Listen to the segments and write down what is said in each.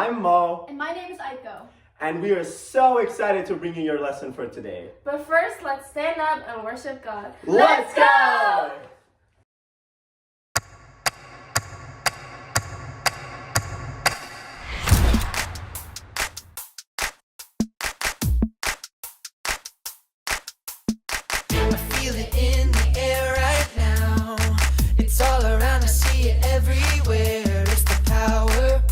I'm Mo. And my name is Aiko. And we are so excited to bring you your lesson for today. But first, let's stand up and worship God. Let's go! I feel it in the air right now. It's all around, I see it everywhere. It's the power.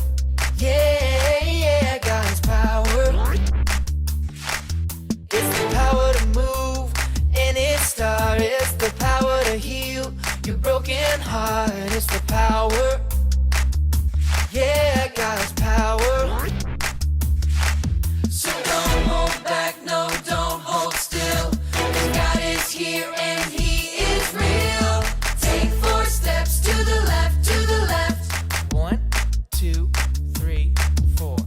Yeah, God's power. It's the power to move any star. It's the power to heal your broken heart. It's the power. Yeah, God's power. So don't hold back, no, don't hold still. God is here and He is real. Take 4 steps to the left, to the left. 1, 2, 3, 4.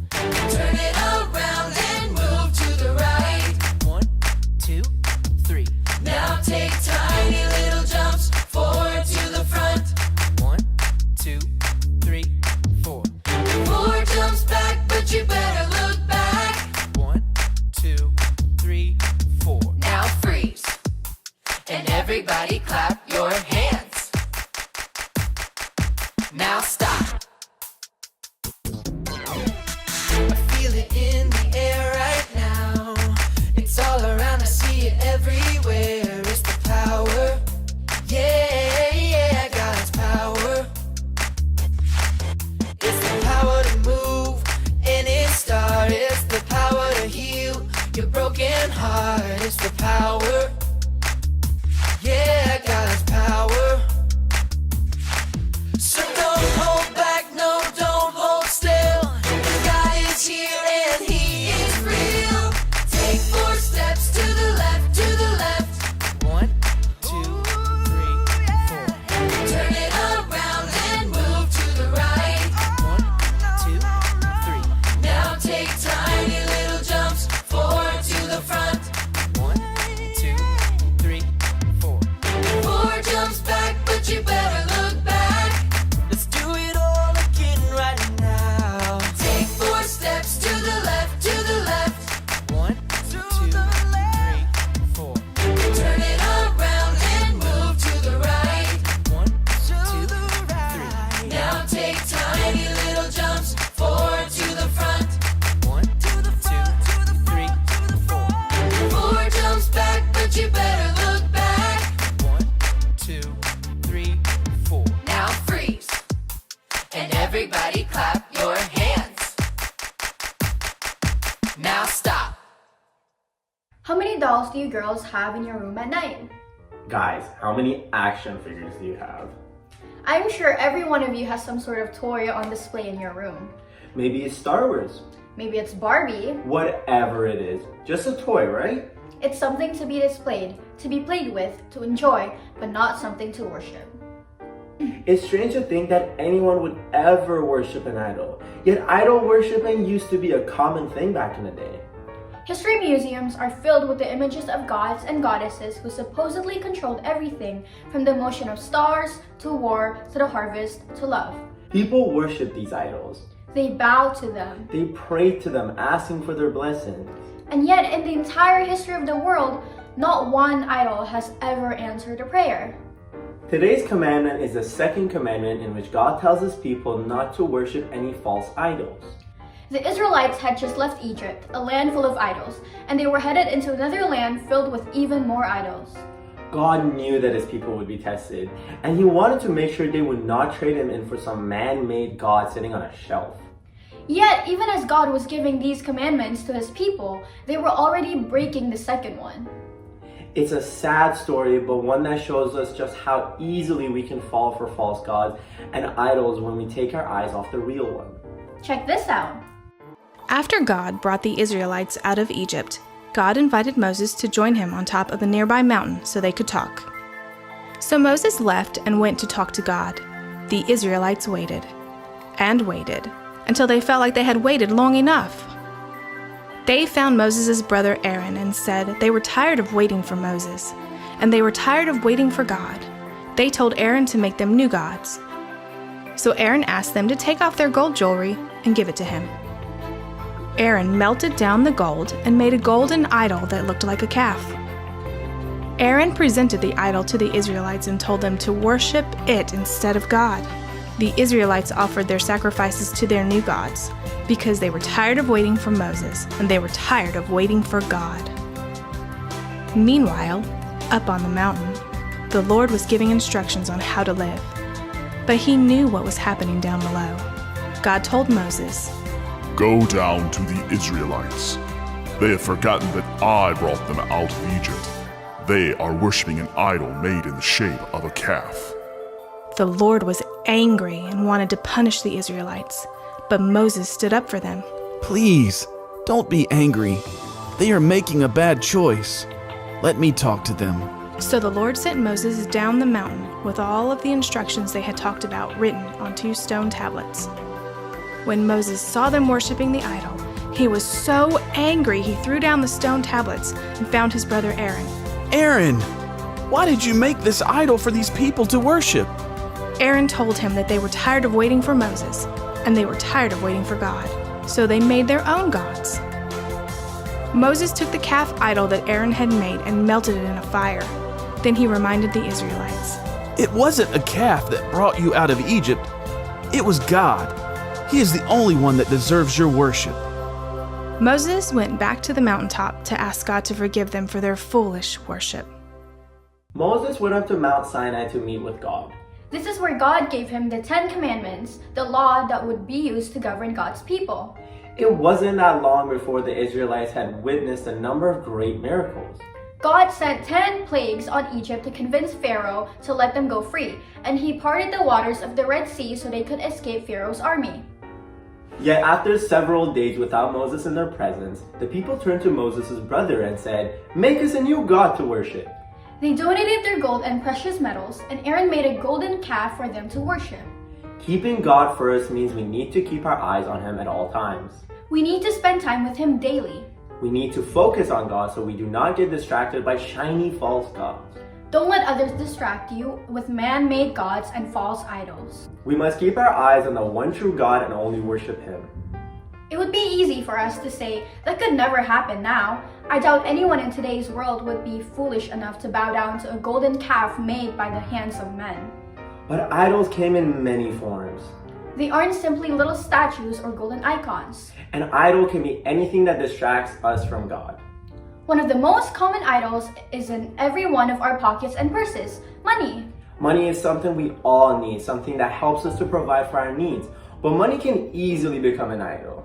Turn it around and move to the right. 1, 2, 3. Now take tiny little jumps forward to the front. 1, 2, 3, 4. 4 jumps back, but you better look back. 1, 2, 3, 4. Now freeze. And everybody clap your hands. Now stop. I feel it in the air right now. It's all around, I see it everywhere. It's the power. Yeah, God's power. It's the power to move any star. It's the power to heal your broken heart. It's the power. Yeah, God's power. So don't hold back, no, don't hold still. God is here and He is real. Take 4 steps to the left, to the left. 1, 2, 3, 4. Turn it around and move to the right. 1, 2, 3. Now take tiny little jumps forward to the front. 1, 2, 3, 4. 4 jumps back, but you better look back. Let's do it all again right now. Take 4 steps to the left, to the left. 1, 2, 3, 4. Turn it around and move to the right. 1, 2, 3. Now take tiny little jumps forward to the front. 1, 2, 3, 4. 4 jumps back, but you better look back. 1, 2, 3, 4. Now freeze. And everybody clap your hands. Now stop. How many dolls do you girls have in your room at night? Guys, how many action figures do you have? I'm sure every one of you has some sort of toy on display in your room. Maybe it's Star Wars. Maybe it's Barbie. Whatever it is. Just a toy, right? It's something to be displayed, to be played with, to enjoy, but not something to worship. It's strange to think that anyone would ever worship an idol. Yet idol worshiping used to be a common thing back in the day. History museums are filled with the images of gods and goddesses who supposedly controlled everything from the motion of stars, to war, to the harvest, to love. People worship these idols. They bow to them. They pray to them, asking for their blessings. And yet, in the entire history of the world, not one idol has ever answered a prayer. Today's commandment is the second commandment in which God tells His people not to worship any false idols. The Israelites had just left Egypt, a land full of idols, and they were headed into another land filled with even more idols. God knew that His people would be tested, and He wanted to make sure they would not trade Him in for some man-made God sitting on a shelf. Yet, even as God was giving these commandments to His people, they were already breaking the second one. It's a sad story, but one that shows us just how easily we can fall for false gods and idols when we take our eyes off the real one. Check this out. After God brought the Israelites out of Egypt, God invited Moses to join him on top of a nearby mountain so they could talk. So Moses left and went to talk to God. The Israelites waited and waited until they felt like they had waited long enough. They found Moses' brother Aaron and said they were tired of waiting for Moses, and they were tired of waiting for God. They told Aaron to make them new gods. So Aaron asked them to take off their gold jewelry and give it to him. Aaron melted down the gold and made a golden idol that looked like a calf. Aaron presented the idol to the Israelites and told them to worship it instead of God. The Israelites offered their sacrifices to their new gods because they were tired of waiting for Moses and they were tired of waiting for God. Meanwhile, up on the mountain, the Lord was giving instructions on how to live. But he knew what was happening down below. God told Moses, "Go down to the Israelites. They have forgotten that I brought them out of Egypt. They are worshiping an idol made in the shape of a calf." The Lord was angry and wanted to punish the Israelites, but Moses stood up for them. Please, don't be angry. They are making a bad choice. Let me talk to them. So the Lord sent Moses down the mountain with all of the instructions they had talked about written on 2 stone tablets. When Moses saw them worshiping the idol, he was so angry he threw down the stone tablets and found his brother Aaron. Aaron, why did you make this idol for these people to worship? Aaron told him that they were tired of waiting for Moses, and they were tired of waiting for God, so they made their own gods. Moses took the calf idol that Aaron had made and melted it in a fire. Then he reminded the Israelites, It wasn't a calf that brought you out of Egypt. It was God. He is the only one that deserves your worship. Moses went back to the mountaintop to ask God to forgive them for their foolish worship. Moses went up to Mount Sinai to meet with God. This is where God gave him the 10 Commandments, the law that would be used to govern God's people. It wasn't that long before the Israelites had witnessed a number of great miracles. God sent 10 plagues on Egypt to convince Pharaoh to let them go free, and he parted the waters of the Red Sea so they could escape Pharaoh's army. Yet after several days without Moses in their presence, the people turned to Moses' brother and said, "Make us a new god to worship." They donated their gold and precious metals, and Aaron made a golden calf for them to worship. Keeping God first means we need to keep our eyes on Him at all times. We need to spend time with him daily. We need to focus on God so we do not get distracted by shiny false gods. Don't let others distract you with man-made gods and false idols. We must keep our eyes on the one true God and only worship Him. It would be easy for us to say, that could never happen now. I doubt anyone in today's world would be foolish enough to bow down to a golden calf made by the hands of men. But idols came in many forms. They aren't simply little statues or golden icons. An idol can be anything that distracts us from God. One of the most common idols is in every one of our pockets and purses, money. Money is something we all need, something that helps us to provide for our needs. But money can easily become an idol.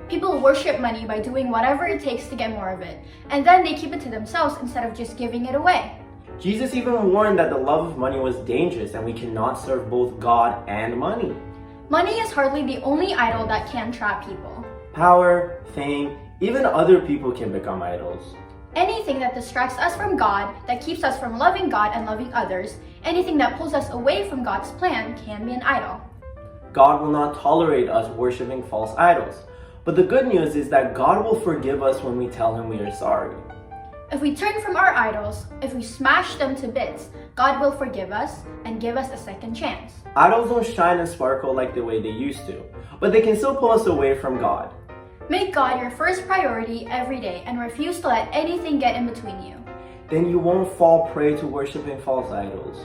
People worship money by doing whatever it takes to get more of it, and then they keep it to themselves instead of just giving it away. Jesus even warned that the love of money was dangerous and we cannot serve both God and money. Money is hardly the only idol that can trap people. Power, fame, even other people can become idols. Anything that distracts us from God, that keeps us from loving God and loving others, anything that pulls us away from God's plan can be an idol. God will not tolerate us worshiping false idols. But the good news is that God will forgive us when we tell Him we are sorry. If we turn from our idols, if we smash them to bits, God will forgive us and give us a second chance. Idols don't shine and sparkle like the way they used to, but they can still pull us away from God. Make God your first priority every day and refuse to let anything get in between you. Then you won't fall prey to worshiping false idols.